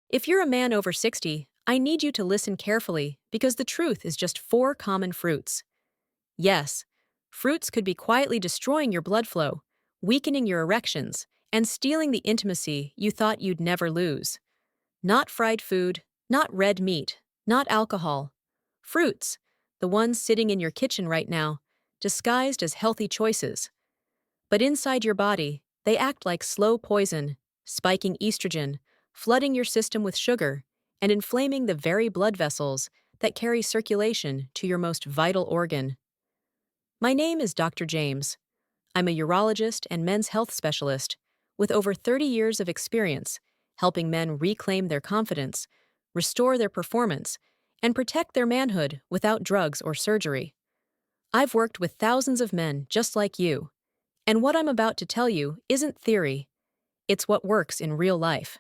If you're a man over 60, I need you to listen carefully because the truth is just four common fruits. Yes, fruits could be quietly destroying your blood flow, weakening your erections, and stealing the intimacy you thought you'd never lose. Not fried food, not red meat, not alcohol. Fruits, the ones sitting in your kitchen right now, disguised as healthy choices. But inside your body, they act like slow poison, spiking estrogen, flooding your system with sugar, and inflaming the very blood vessels that carry circulation to your most vital organ. My name is Dr. James. I'm a urologist and men's health specialist with over 30 years of experience helping men reclaim their confidence, restore their performance, and protect their manhood without drugs or surgery. I've worked with thousands of men just like you, and what I'm about to tell you isn't theory, it's what works in real life.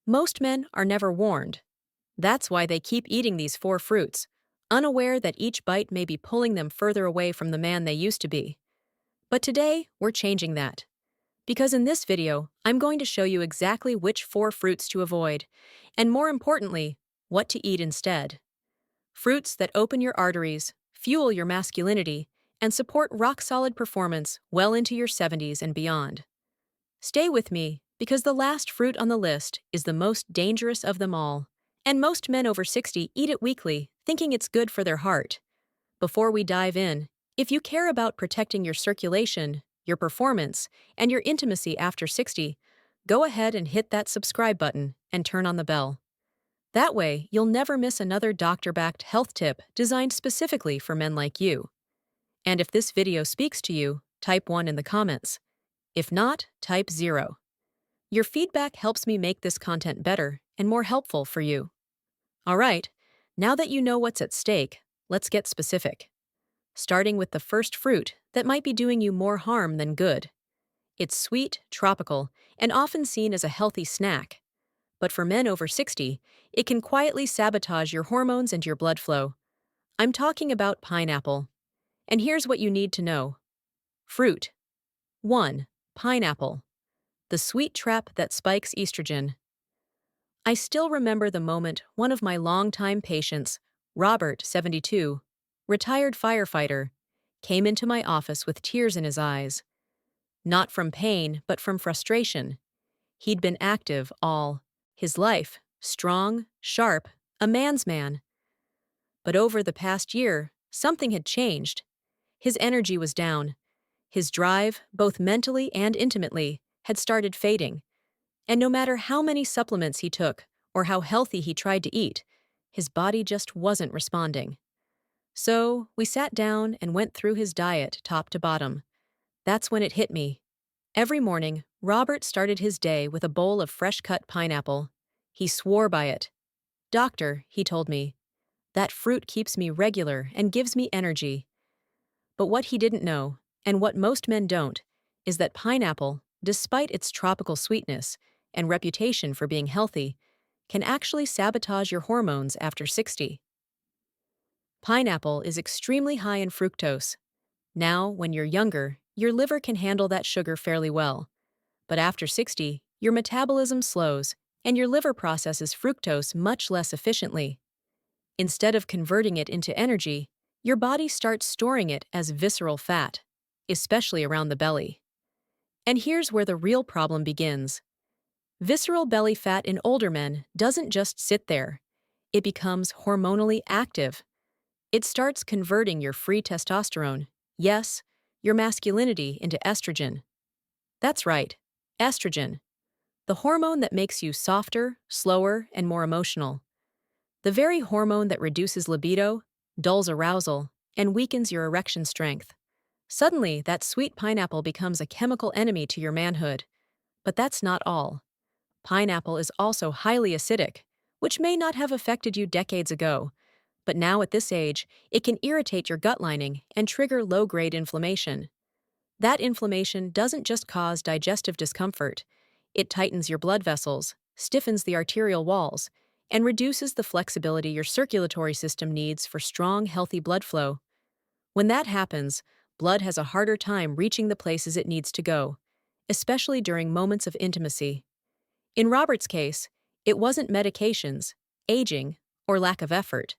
Most men are never warned. That's why they keep eating these four fruits, unaware that each bite may be pulling them further away from the man they used to be. But today, we're changing that. Because in this video, I'm going to show you exactly which four fruits to avoid, and more importantly, what to eat instead. Fruits that open your arteries, fuel your masculinity, and support rock-solid performance well into your 70s and beyond. Stay with me, because the last fruit on the list is the most dangerous of them all, and most men over 60 eat it weekly, thinking it's good for their heart. Before we dive in, if you care about protecting your circulation, your performance, and your intimacy after 60, go ahead and hit that subscribe button and turn on the bell. That way, you'll never miss another doctor-backed health tip designed specifically for men like you. And if this video speaks to you, type 1 in the comments. If not, type 0. Your feedback helps me make this content better and more helpful for you. All right, now that you know what's at stake, let's get specific. Starting with the first fruit that might be doing you more harm than good. It's sweet, tropical, and often seen as a healthy snack. But for men over 60, it can quietly sabotage your hormones and your blood flow. I'm talking about pineapple. And here's what you need to know. Fruit. 1. Pineapple. The sweet trap that spikes estrogen. I still remember the moment one of my longtime patients, Robert, 72, retired firefighter, came into my office with tears in his eyes. Not from pain, but from frustration. He'd been active all his life, strong, sharp, a man's man. But over the past year, something had changed. His energy was down. His drive, both mentally and intimately, had started fading. And no matter how many supplements he took or how healthy he tried to eat, his body just wasn't responding. So, we sat down and went through his diet top to bottom. That's when it hit me. Every morning, Robert started his day with a bowl of fresh-cut pineapple. He swore by it. "Doctor," he told me, "that fruit keeps me regular and gives me energy." But what he didn't know, and what most men don't, is that pineapple, despite its tropical sweetness and reputation for being healthy, can actually sabotage your hormones after 60. Pineapple is extremely high in fructose. Now, when you're younger, your liver can handle that sugar fairly well. But after 60, your metabolism slows, and your liver processes fructose much less efficiently. Instead of converting it into energy, your body starts storing it as visceral fat, especially around the belly. And here's where the real problem begins. Visceral belly fat in older men doesn't just sit there. It becomes hormonally active. It starts converting your free testosterone, yes, your masculinity, into estrogen. That's right, estrogen, the hormone that makes you softer, slower, and more emotional. The very hormone that reduces libido, dulls arousal, and weakens your erection strength. Suddenly, that sweet pineapple becomes a chemical enemy to your manhood. But that's not all. Pineapple is also highly acidic, which may not have affected you decades ago. But now at this age, it can irritate your gut lining and trigger low-grade inflammation. That inflammation doesn't just cause digestive discomfort. It tightens your blood vessels, stiffens the arterial walls, and reduces the flexibility your circulatory system needs for strong, healthy blood flow. When that happens, blood has a harder time reaching the places it needs to go, especially during moments of intimacy. In Robert's case, It wasn't medications, aging, or lack of effort.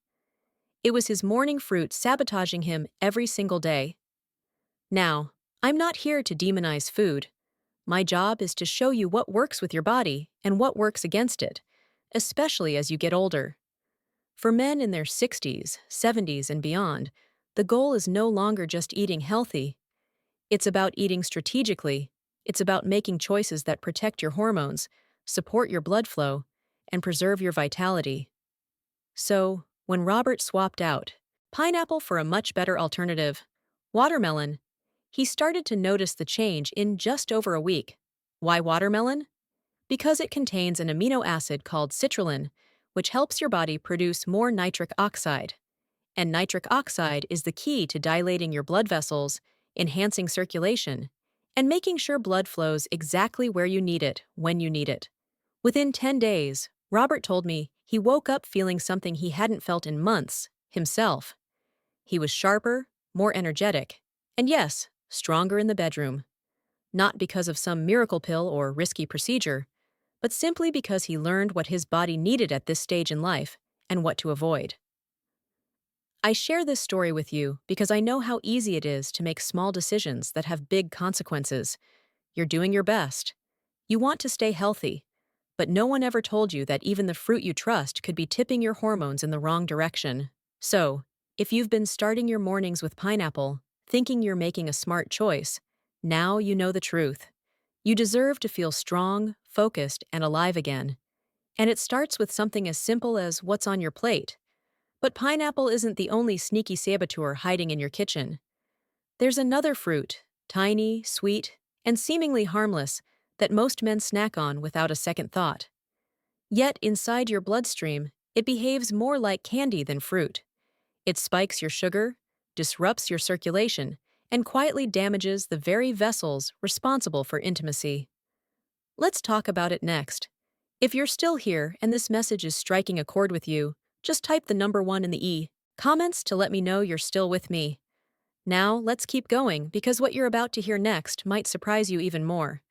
It was his morning fruit sabotaging him every single day. Now, I'm not here to demonize food. My job is to show you what works with your body and what works against it, especially as you get older. For men in their 60s, 70s, and beyond, the goal is no longer just eating healthy. It's about eating strategically. It's about making choices that protect your hormones, support your blood flow, and preserve your vitality. So, when Robert swapped out pineapple for a much better alternative, watermelon, he started to notice the change in just over a week. Why watermelon? Because it contains an amino acid called citrulline, which helps your body produce more nitric oxide. And nitric oxide is the key to dilating your blood vessels, enhancing circulation, and making sure blood flows exactly where you need it, when you need it. Within 10 days, Robert told me he woke up feeling something he hadn't felt in months, himself. He was sharper, more energetic, and yes, stronger in the bedroom. Not because of some miracle pill or risky procedure, but simply because he learned what his body needed at this stage in life and what to avoid. I share this story with you because I know how easy it is to make small decisions that have big consequences. You're doing your best. You want to stay healthy, but no one ever told you that even the fruit you trust could be tipping your hormones in the wrong direction. So, if you've been starting your mornings with pineapple, thinking you're making a smart choice, now you know the truth. You deserve to feel strong, focused, and alive again. And it starts with something as simple as what's on your plate. But pineapple isn't the only sneaky saboteur hiding in your kitchen. There's another fruit, tiny, sweet, and seemingly harmless, that most men snack on without a second thought. Yet inside your bloodstream, it behaves more like candy than fruit. It spikes your sugar, disrupts your circulation, and quietly damages the very vessels responsible for intimacy. Let's talk about it next. If you're still here and this message is striking a chord with you, just type the number 1 in the comments to let me know you're still with me. Now, let's keep going because what you're about to hear next might surprise you even more.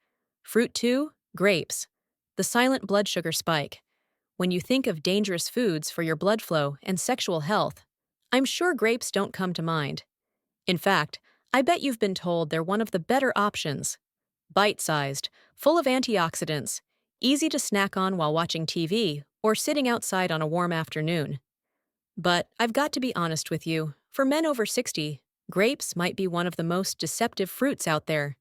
Fruit 2, grapes. The silent blood sugar spike. When you think of dangerous foods for your blood flow and sexual health, I'm sure grapes don't come to mind. In fact, I bet you've been told they're one of the better options. Bite-sized, full of antioxidants, easy to snack on while watching TV or sitting outside on a warm afternoon. But I've got to be honest with you, for men over 60, grapes might be one of the most deceptive fruits out there.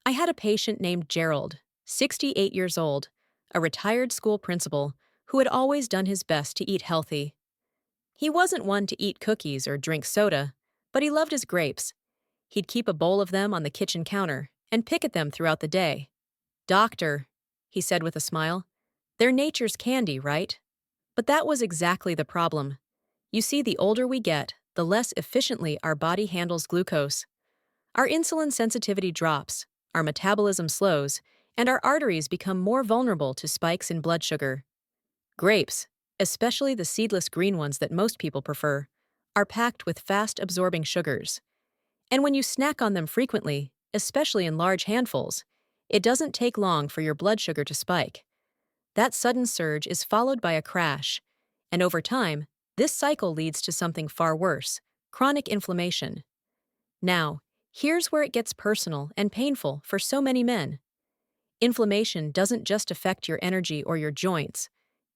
I had a patient named Gerald, 68 years old, a retired school principal who had always done his best to eat healthy. He wasn't one to eat cookies or drink soda, but he loved his grapes. He'd keep a bowl of them on the kitchen counter and pick at them throughout the day. "Doctor," he said with a smile, "they're nature's candy, right?" But that was exactly the problem. You see, the older we get, the less efficiently our body handles glucose. Our insulin sensitivity drops, our metabolism slows, and our arteries become more vulnerable to spikes in blood sugar. Grapes, especially the seedless green ones that most people prefer, are packed with fast-absorbing sugars. And when you snack on them frequently, especially in large handfuls, it doesn't take long for your blood sugar to spike. That sudden surge is followed by a crash, and over time, this cycle leads to something far worse: chronic inflammation. Now, here's where it gets personal and painful for so many men. Inflammation doesn't just affect your energy or your joints.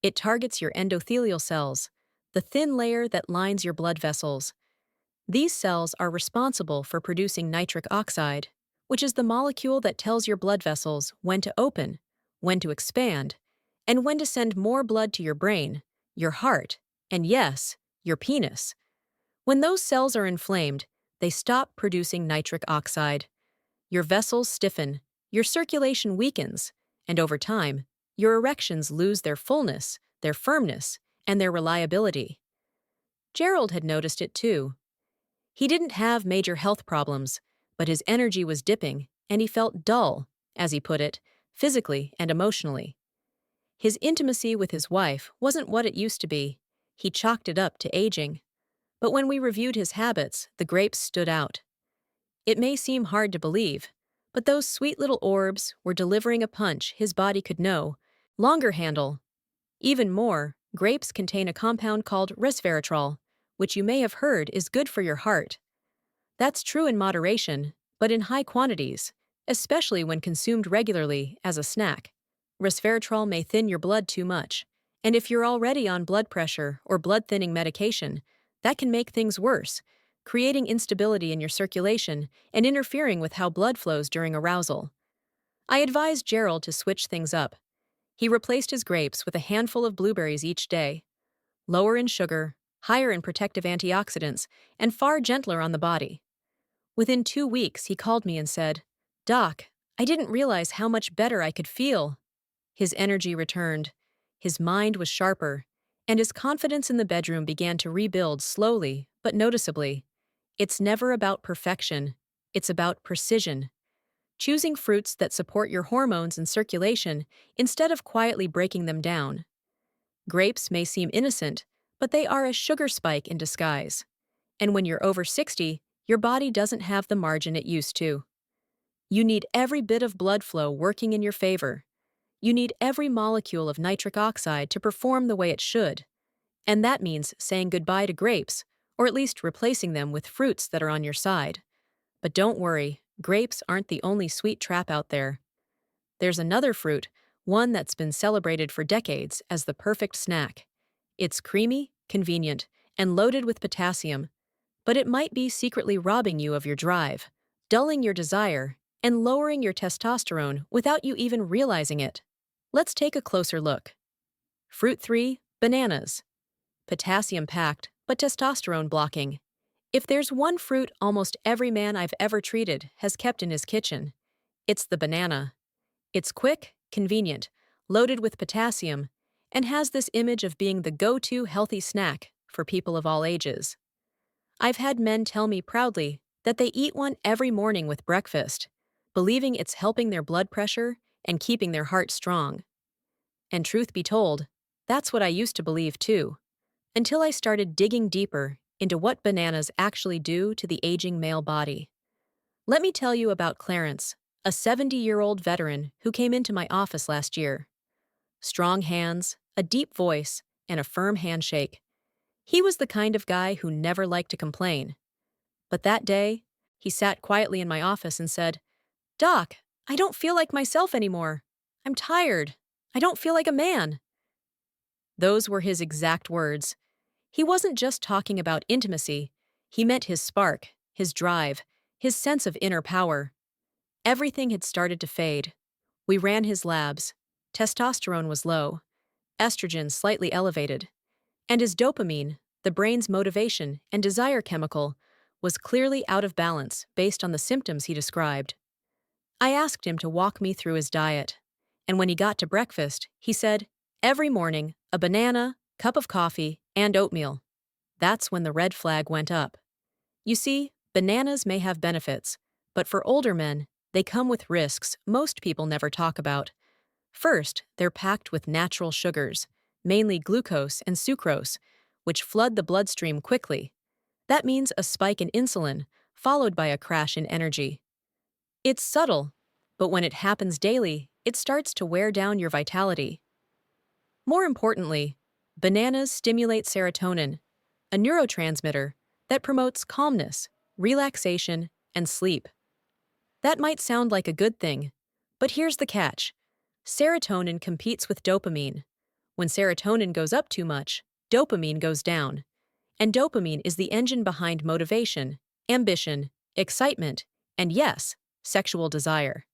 It targets your endothelial cells, the thin layer that lines your blood vessels. These cells are responsible for producing nitric oxide, which is the molecule that tells your blood vessels when to open, when to expand, and when to send more blood to your brain, your heart, and yes, your penis. When those cells are inflamed, they stop producing nitric oxide. Your vessels stiffen, your circulation weakens, and over time, your erections lose their fullness, their firmness, and their reliability. Gerald had noticed it too. He didn't have major health problems, but his energy was dipping, and he felt dull, as he put it, physically and emotionally. His intimacy with his wife wasn't what it used to be. He chalked it up to aging. But when we reviewed his habits, the grapes stood out. It may seem hard to believe, but those sweet little orbs were delivering a punch his body could no longer handle. Even more, grapes contain a compound called resveratrol, which you may have heard is good for your heart. That's true in moderation, but in high quantities, especially when consumed regularly as a snack, resveratrol may thin your blood too much. And if you're already on blood pressure or blood thinning medication, that can make things worse, creating instability in your circulation and interfering with how blood flows during arousal. I advised Gerald to switch things up. He replaced his grapes with a handful of blueberries each day, lower in sugar, higher in protective antioxidants, and far gentler on the body. Within 2 weeks, he called me and said, "Doc, I didn't realize how much better I could feel." His energy returned, his mind was sharper, and his confidence in the bedroom began to rebuild slowly but noticeably. It's never about perfection, it's about precision. Choosing fruits that support your hormones and circulation instead of quietly breaking them down. Grapes may seem innocent, but they are a sugar spike in disguise. And when you're over 60, your body doesn't have the margin it used to. You need every bit of blood flow working in your favor. You need every molecule of nitric oxide to perform the way it should. And that means saying goodbye to grapes, or at least replacing them with fruits that are on your side. But don't worry, grapes aren't the only sweet trap out there. There's another fruit, one that's been celebrated for decades as the perfect snack. It's creamy, convenient, and loaded with potassium, but it might be secretly robbing you of your drive, dulling your desire, and lowering your testosterone without you even realizing it. Let's take a closer look. Fruit 3, bananas. Potassium-packed, but testosterone blocking. If there's one fruit almost every man I've ever treated has kept in his kitchen, it's the banana. It's quick, convenient, loaded with potassium, and has this image of being the go-to healthy snack for people of all ages. I've had men tell me proudly that they eat one every morning with breakfast, believing it's helping their blood pressure and keeping their heart strong. And truth be told, that's what I used to believe too, until I started digging deeper into what bananas actually do to the aging male body. Let me tell you about Clarence, a 70-year-old veteran who came into my office last year. Strong hands, a deep voice, and a firm handshake. He was the kind of guy who never liked to complain. But that day, he sat quietly in my office and said, "Doc, I don't feel like myself anymore. I'm tired. I don't feel like a man." Those were his exact words. He wasn't just talking about intimacy. He meant his spark, his drive, his sense of inner power. Everything had started to fade. We ran his labs. Testosterone was low, estrogen slightly elevated, and his dopamine, the brain's motivation and desire chemical, was clearly out of balance based on the symptoms he described. I asked him to walk me through his diet, and when he got to breakfast, he said, "Every morning, a banana, cup of coffee, and oatmeal." That's when the red flag went up. You see, bananas may have benefits, but for older men, they come with risks most people never talk about. First, they're packed with natural sugars, mainly glucose and sucrose, which flood the bloodstream quickly. That means a spike in insulin, followed by a crash in energy. It's subtle, but when it happens daily, it starts to wear down your vitality. More importantly, bananas stimulate serotonin, a neurotransmitter that promotes calmness, relaxation, and sleep. That might sound like a good thing, but here's the catch. Serotonin competes with dopamine. When serotonin goes up too much, dopamine goes down. And dopamine is the engine behind motivation, ambition, excitement, and yes, sexual desire.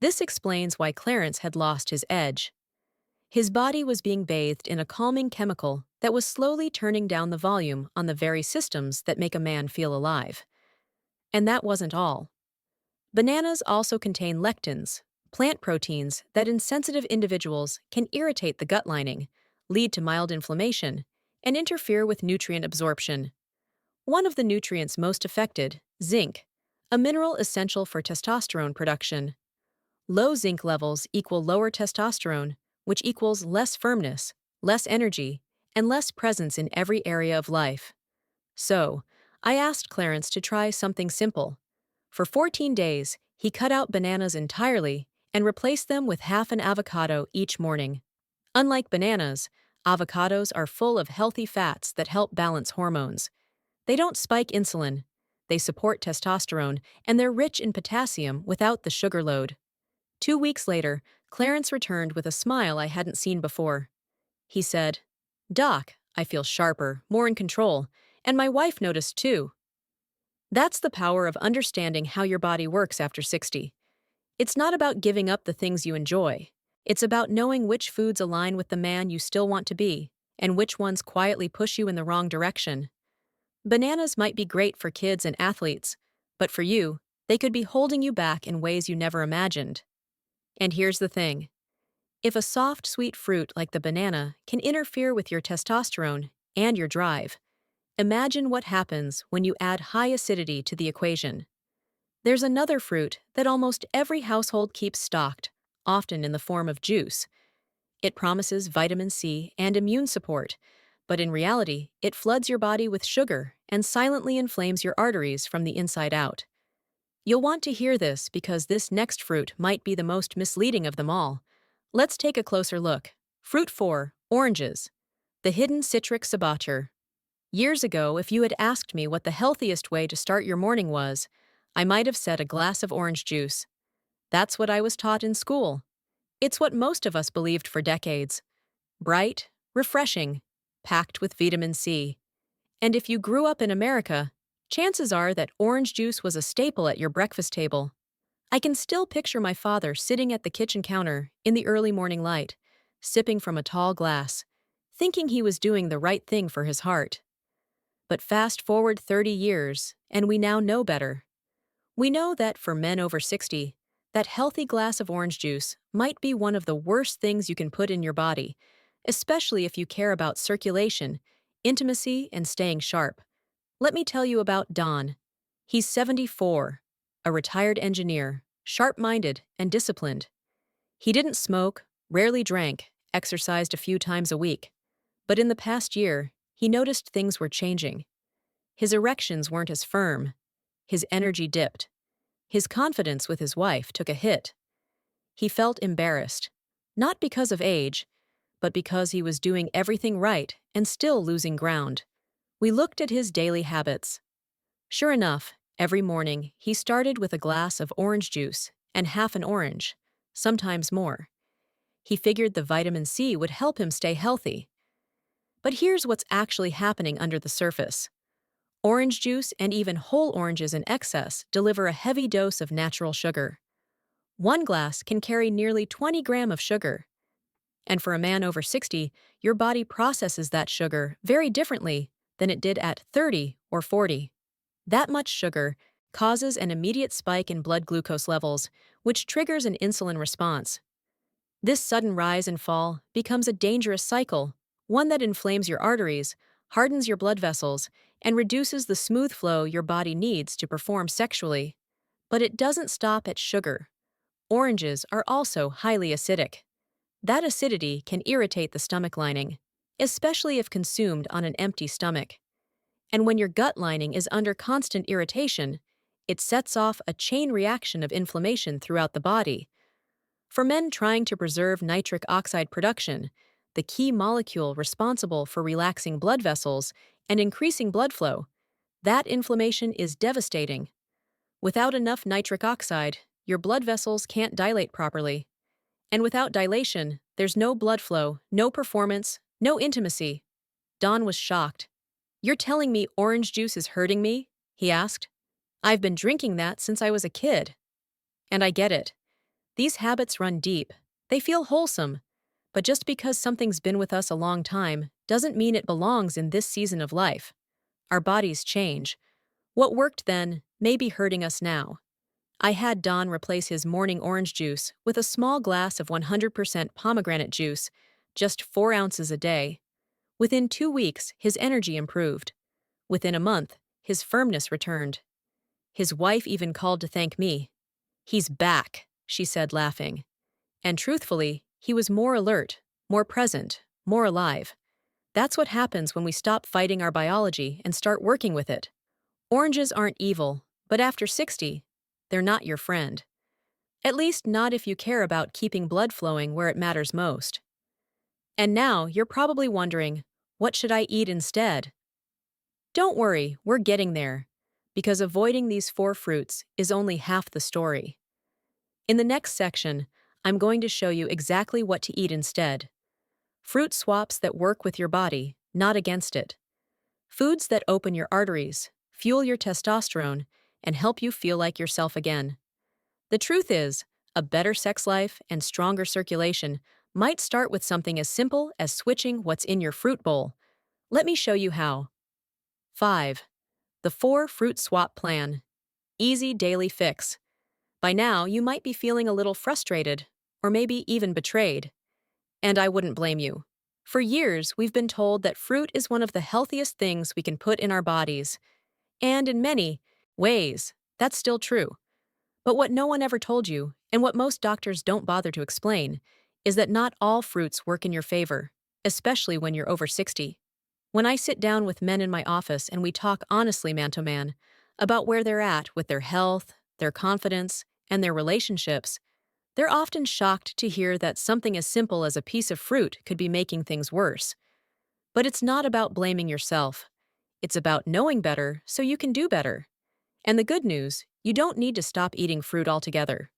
This explains why Clarence had lost his edge. His body was being bathed in a calming chemical that was slowly turning down the volume on the very systems that make a man feel alive. And that wasn't all. Bananas also contain lectins, plant proteins that in sensitive individuals can irritate the gut lining, lead to mild inflammation, and interfere with nutrient absorption. One of the nutrients most affected, zinc, a mineral essential for testosterone production. Low zinc levels equal lower testosterone, which equals less firmness, less energy, and less presence in every area of life. So, I asked Clarence to try something simple. For 14 days, he cut out bananas entirely and replaced them with half an avocado each morning. Unlike bananas, avocados are full of healthy fats that help balance hormones. They don't spike insulin, they support testosterone, and they're rich in potassium without the sugar load. 2 weeks later, Clarence returned with a smile I hadn't seen before. He said, "Doc, I feel sharper, more in control, and my wife noticed too." That's the power of understanding how your body works after 60. It's not about giving up the things you enjoy. It's about knowing which foods align with the man you still want to be, and which ones quietly push you in the wrong direction. Bananas might be great for kids and athletes, but for you, they could be holding you back in ways you never imagined. And here's the thing. If a soft, sweet fruit like the banana can interfere with your testosterone and your drive, imagine what happens when you add high acidity to the equation. There's another fruit that almost every household keeps stocked, often in the form of juice. It promises vitamin C and immune support, but in reality, it floods your body with sugar and silently inflames your arteries from the inside out. You'll want to hear this because this next fruit might be the most misleading of them all. Let's take a closer look. Fruit 4, oranges. The hidden citric saboteur. Years ago, if you had asked me what the healthiest way to start your morning was, I might have said a glass of orange juice. That's what I was taught in school. It's what most of us believed for decades. Bright, refreshing, packed with vitamin C. And if you grew up in America, chances are that orange juice was a staple at your breakfast table. I can still picture my father sitting at the kitchen counter in the early morning light, sipping from a tall glass, thinking he was doing the right thing for his heart. But fast forward 30 years, and we now know better. We know that for men over 60, that healthy glass of orange juice might be one of the worst things you can put in your body, especially if you care about circulation, intimacy, and staying sharp. Let me tell you about Don. He's 74, a retired engineer, sharp-minded and disciplined. He didn't smoke, rarely drank, exercised a few times a week. But in the past year, he noticed things were changing. His erections weren't as firm. His energy dipped. His confidence with his wife took a hit. He felt embarrassed, not because of age, but because he was doing everything right and still losing ground. We looked at his daily habits. Sure enough, every morning he started with a glass of orange juice and half an orange, sometimes more. He figured the vitamin C would help him stay healthy. But here's what's actually happening under the surface. Orange juice and even whole oranges in excess deliver a heavy dose of natural sugar. One glass can carry nearly 20 grams of sugar. And for a man over 60, your body processes that sugar very differently than it did at 30 or 40. That much sugar causes an immediate spike in blood glucose levels, which triggers an insulin response. This sudden rise and fall becomes a dangerous cycle, one that inflames your arteries, hardens your blood vessels, and reduces the smooth flow your body needs to perform sexually. But it doesn't stop at sugar. Oranges are also highly acidic. That acidity can irritate the stomach lining, especially if consumed on an empty stomach. And when your gut lining is under constant irritation, it sets off a chain reaction of inflammation throughout the body. For men trying to preserve nitric oxide production, the key molecule responsible for relaxing blood vessels and increasing blood flow, that inflammation is devastating. Without enough nitric oxide, your blood vessels can't dilate properly. And without dilation, there's no blood flow, no performance, no intimacy. Don was shocked. "You're telling me orange juice is hurting me?" he asked. "I've been drinking that since I was a kid." And I get it. These habits run deep. They feel wholesome. But just because something's been with us a long time doesn't mean it belongs in this season of life. Our bodies change. What worked then may be hurting us now. I had Don replace his morning orange juice with a small glass of 100% pomegranate juice, just 4 ounces a day. Within 2 weeks, his energy improved. Within a month, his firmness returned. His wife even called to thank me. "He's back," she said, laughing. And truthfully, he was more alert, more present, more alive. That's what happens when we stop fighting our biology and start working with it. Oranges aren't evil, but after 60, they're not your friend. At least not if you care about keeping blood flowing where it matters most. And now you're probably wondering, what should I eat instead? Don't worry, we're getting there. Because avoiding these four fruits is only half the story. In the next section, I'm going to show you exactly what to eat instead. Fruit swaps that work with your body, not against it. Foods that open your arteries, fuel your testosterone, and help you feel like yourself again. The truth is, a better sex life and stronger circulation might start with something as simple as switching what's in your fruit bowl. Let me show you how. 5. The 4 Fruit Swap Plan. Easy daily fix. By now, you might be feeling a little frustrated, or maybe even betrayed. And I wouldn't blame you. For years, we've been told that fruit is one of the healthiest things we can put in our bodies. And in many ways, that's still true. But what no one ever told you, and what most doctors don't bother to explain, is that not all fruits work in your favor, especially when you're over 60. When I sit down with men in my office and we talk honestly man to man about where they're at with their health, their confidence, and their relationships, they're often shocked to hear that something as simple as a piece of fruit could be making things worse. But it's not about blaming yourself. It's about knowing better so you can do better. And the good news, you don't need to stop eating fruit altogether.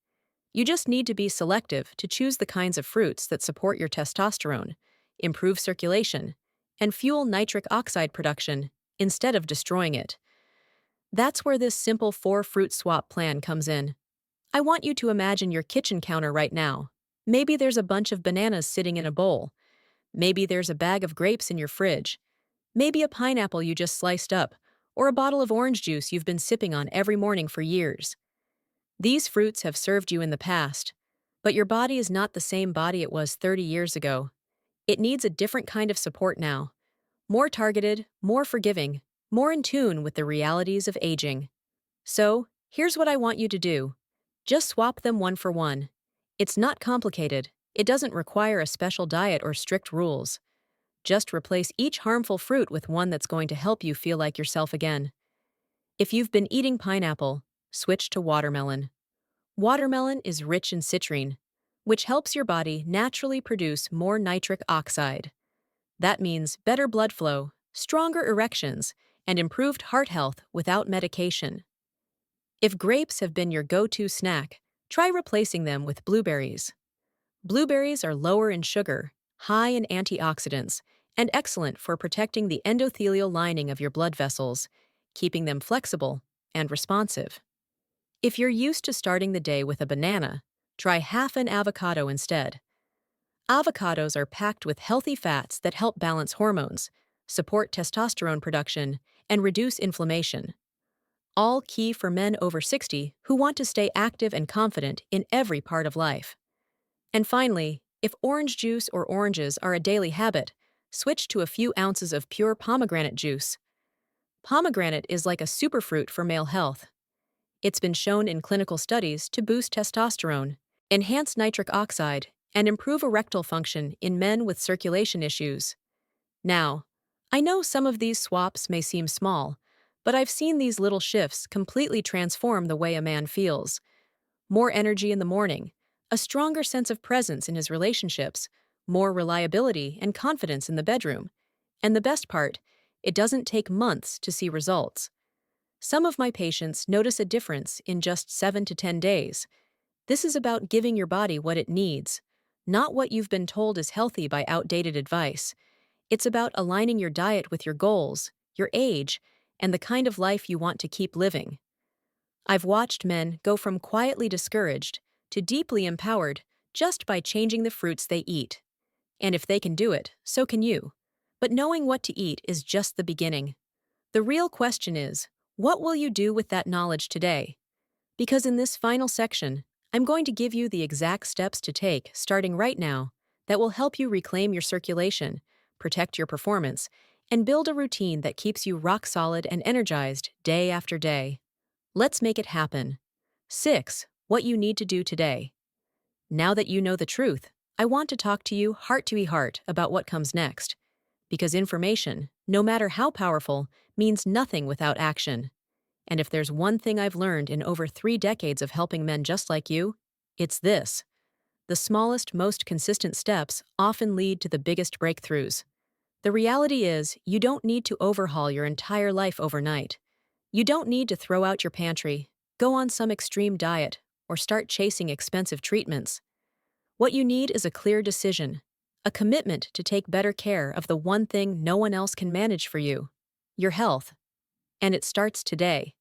You just need to be selective to choose the kinds of fruits that support your testosterone, improve circulation, and fuel nitric oxide production instead of destroying it. That's where this simple 4 fruit swap plan comes in. I want you to imagine your kitchen counter right now. Maybe there's a bunch of bananas sitting in a bowl. Maybe there's a bag of grapes in your fridge. Maybe a pineapple you just sliced up, or a bottle of orange juice you've been sipping on every morning for years. These fruits have served you in the past, but your body is not the same body it was 30 years ago. It needs a different kind of support now. More targeted, more forgiving, more in tune with the realities of aging. So, here's what I want you to do. Just swap them one for one. It's not complicated. It doesn't require a special diet or strict rules. Just replace each harmful fruit with one that's going to help you feel like yourself again. If you've been eating pineapple, switch to watermelon. Watermelon is rich in citrine, which helps your body naturally produce more nitric oxide. That means better blood flow, stronger erections, and improved heart health without medication. If grapes have been your go-to snack, try replacing them with blueberries. Blueberries are lower in sugar, high in antioxidants, and excellent for protecting the endothelial lining of your blood vessels, keeping them flexible and responsive. If you're used to starting the day with a banana, try half an avocado instead. Avocados are packed with healthy fats that help balance hormones, support testosterone production, and reduce inflammation. All key for men over 60 who want to stay active and confident in every part of life. And finally, if orange juice or oranges are a daily habit, switch to a few ounces of pure pomegranate juice. Pomegranate is like a superfruit for male health. It's been shown in clinical studies to boost testosterone, enhance nitric oxide, and improve erectile function in men with circulation issues. Now, I know some of these swaps may seem small, but I've seen these little shifts completely transform the way a man feels. More energy in the morning, a stronger sense of presence in his relationships, more reliability and confidence in the bedroom. And the best part, it doesn't take months to see results. Some of my patients notice a difference in just 7 to 10 days. This is about giving your body what it needs, not what you've been told is healthy by outdated advice. It's about aligning your diet with your goals, your age, and the kind of life you want to keep living. I've watched men go from quietly discouraged to deeply empowered just by changing the fruits they eat. And if they can do it, so can you. But knowing what to eat is just the beginning. The real question is, what will you do with that knowledge today? Because in this final section, I'm going to give you the exact steps to take starting right now that will help you reclaim your circulation, protect your performance, and build a routine that keeps you rock solid and energized day after day. Let's make it happen. 6. What you need to do today. Now that you know the truth, I want to talk to you heart to heart about what comes next. Because information, no matter how powerful, means nothing without action. And if there's one thing I've learned in over 3 decades of helping men just like you, it's this. The smallest, most consistent steps often lead to the biggest breakthroughs. The reality is, you don't need to overhaul your entire life overnight. You don't need to throw out your pantry, go on some extreme diet, or start chasing expensive treatments. What you need is a clear decision, a commitment to take better care of the one thing no one else can manage for you: your health. And it starts today.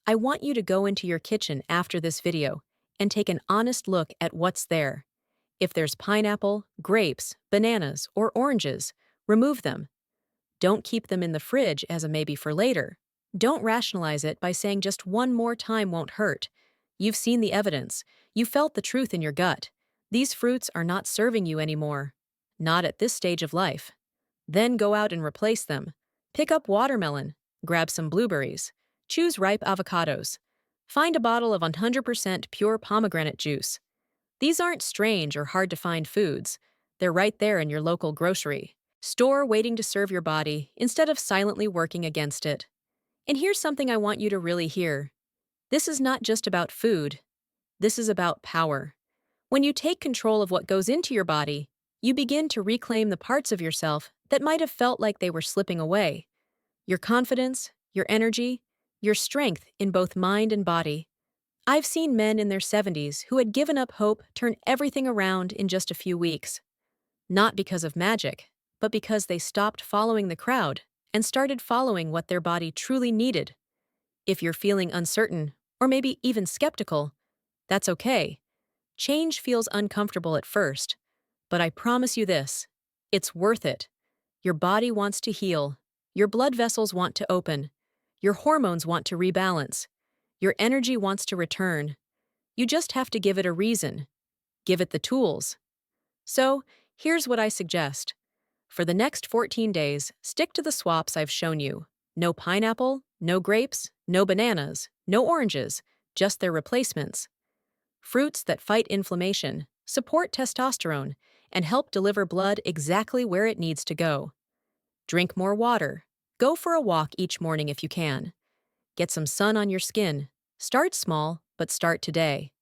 I want you to go into your kitchen after this video and take an honest look at what's there. If there's pineapple, grapes, bananas, or oranges, remove them. Don't keep them in the fridge as a maybe for later. Don't rationalize it by saying just one more time won't hurt. You've seen the evidence. You felt the truth in your gut. These fruits are not serving you anymore. Not at this stage of life. Then go out and replace them. Pick up watermelon. Grab some blueberries. Choose ripe avocados. Find a bottle of 100% pure pomegranate juice. These aren't strange or hard to find foods. They're right there in your local grocery store waiting to serve your body instead of silently working against it. And here's something I want you to really hear. This is not just about food. This is about power. When you take control of what goes into your body, you begin to reclaim the parts of yourself that might have felt like they were slipping away. Your confidence, your energy, your strength in both mind and body. I've seen men in their 70s who had given up hope turn everything around in just a few weeks. Not because of magic, but because they stopped following the crowd and started following what their body truly needed. If you're feeling uncertain, or maybe even skeptical, that's okay. Change feels uncomfortable at first, but I promise you this: it's worth it. Your body wants to heal, your blood vessels want to open, your hormones want to rebalance, your energy wants to return. You just have to give it a reason. Give it the tools. So, here's what I suggest. For the next 14 days, stick to the swaps I've shown you. No pineapple, no grapes, no bananas, no oranges, just their replacements. Fruits that fight inflammation, support testosterone, and help deliver blood exactly where it needs to go. Drink more water. Go for a walk each morning if you can. Get some sun on your skin. Start small, but start today.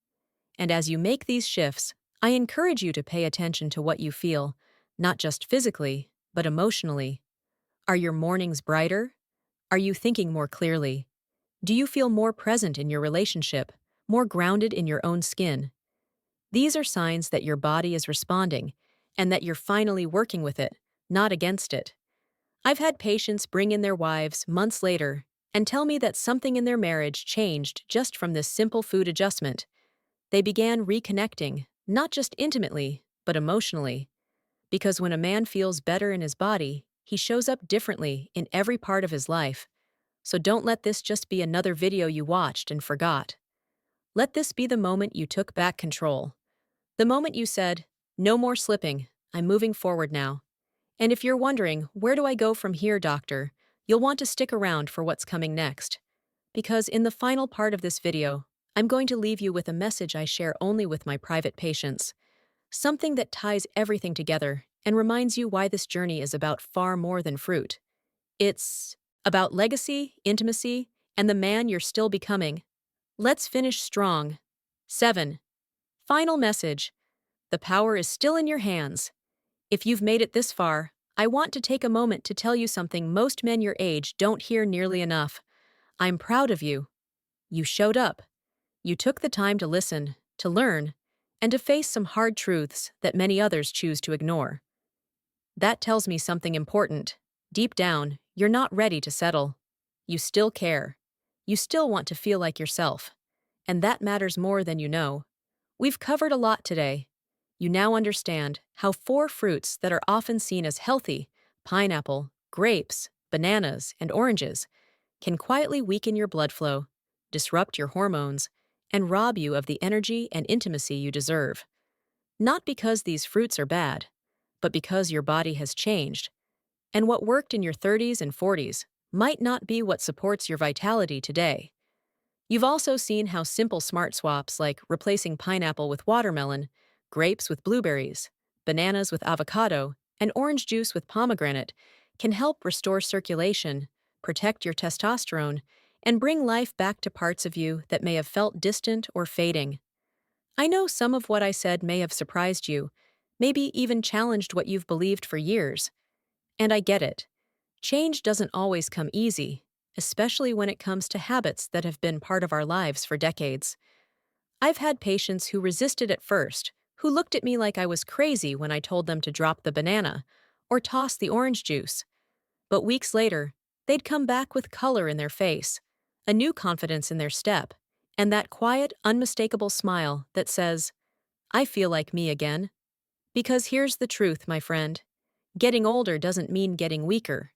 And as you make these shifts, I encourage you to pay attention to what you feel, not just physically, but emotionally. Are your mornings brighter? Are you thinking more clearly? Do you feel more present in your relationship, more grounded in your own skin? These are signs that your body is responding and that you're finally working with it, not against it. I've had patients bring in their wives months later and tell me that something in their marriage changed just from this simple food adjustment. They began reconnecting, not just intimately, but emotionally. Because when a man feels better in his body, he shows up differently in every part of his life. So don't let this just be another video you watched and forgot. Let this be the moment you took back control. The moment you said, "No more slipping, I'm moving forward now." And if you're wondering, "Where do I go from here, doctor?" you'll want to stick around for what's coming next. Because in the final part of this video, I'm going to leave you with a message I share only with my private patients. Something that ties everything together and reminds you why this journey is about far more than fruit. It's about legacy, intimacy, and the man you're still becoming. Let's finish strong. 7. Final message. The power is still in your hands. If you've made it this far, I want to take a moment to tell you something most men your age don't hear nearly enough. I'm proud of you. You showed up. You took the time to listen, to learn, and to face some hard truths that many others choose to ignore. That tells me something important. Deep down, you're not ready to settle. You still care. You still want to feel like yourself. And that matters more than you know. We've covered a lot today. You now understand how 4 fruits that are often seen as healthy, pineapple, grapes, bananas, and oranges, can quietly weaken your blood flow, disrupt your hormones, and rob you of the energy and intimacy you deserve. Not because these fruits are bad, but because your body has changed, and what worked in your 30s and 40s might not be what supports your vitality today. You've also seen how simple smart swaps like replacing pineapple with watermelon, grapes with blueberries, bananas with avocado, and orange juice with pomegranate can help restore circulation, protect your testosterone, and bring life back to parts of you that may have felt distant or fading. I know some of what I said may have surprised you, maybe even challenged what you've believed for years. And I get it. Change doesn't always come easy, especially when it comes to habits that have been part of our lives for decades. I've had patients who resisted at first, who looked at me like I was crazy when I told them to drop the banana or toss the orange juice. But weeks later, they'd come back with color in their face, a new confidence in their step, and that quiet, unmistakable smile that says, I feel like me again. Because here's the truth, my friend. Getting older doesn't mean getting weaker.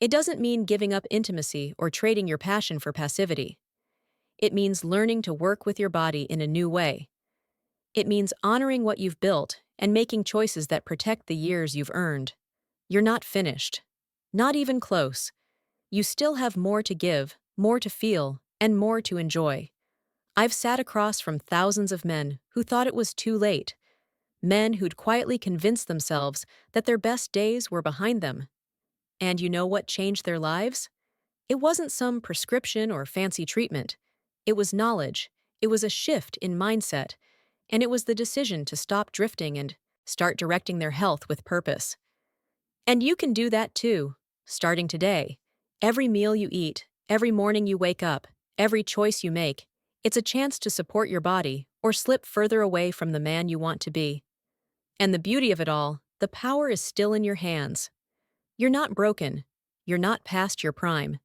It doesn't mean giving up intimacy or trading your passion for passivity. It means learning to work with your body in a new way. It means honoring what you've built and making choices that protect the years you've earned. You're not finished. Not even close. You still have more to give, more to feel, and more to enjoy. I've sat across from thousands of men who thought it was too late, men who'd quietly convinced themselves that their best days were behind them. And you know what changed their lives? It wasn't some prescription or fancy treatment. It was knowledge. It was a shift in mindset. And it was the decision to stop drifting and start directing their health with purpose. And you can do that too, starting today. Every meal you eat, every morning you wake up, every choice you make, it's a chance to support your body or slip further away from the man you want to be. And the beauty of it all, the power is still in your hands. You're not broken. You're not past your prime.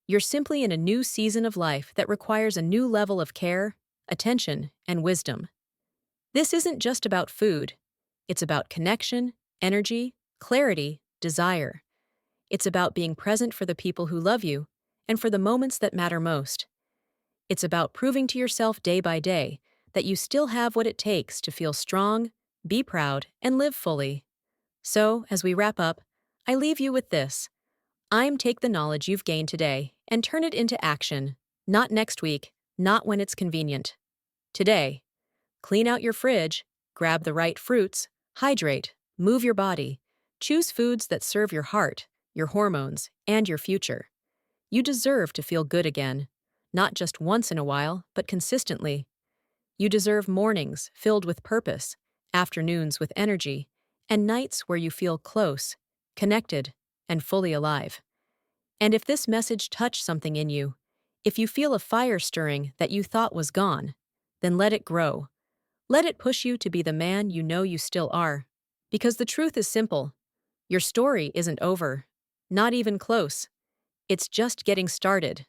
You're simply in a new season of life that requires a new level of care, attention, and wisdom. This isn't just about food. It's about connection, energy, clarity, desire. It's about being present for the people who love you and for the moments that matter most. It's about proving to yourself day by day that you still have what it takes to feel strong, be proud, and live fully. So, as we wrap up, I leave you with this. Take the knowledge you've gained today and turn it into action. Not next week, not when it's convenient. Today. Clean out your fridge, grab the right fruits, hydrate, move your body. Choose foods that serve your heart, your hormones, and your future. You deserve to feel good again. Not just once in a while, but consistently. You deserve mornings filled with purpose, afternoons with energy, and nights where you feel close, connected, and fully alive. And if this message touched something in you, if you feel a fire stirring that you thought was gone, then let it grow. Let it push you to be the man you know you still are. Because the truth is simple. Your story isn't over. Not even close. It's just getting started.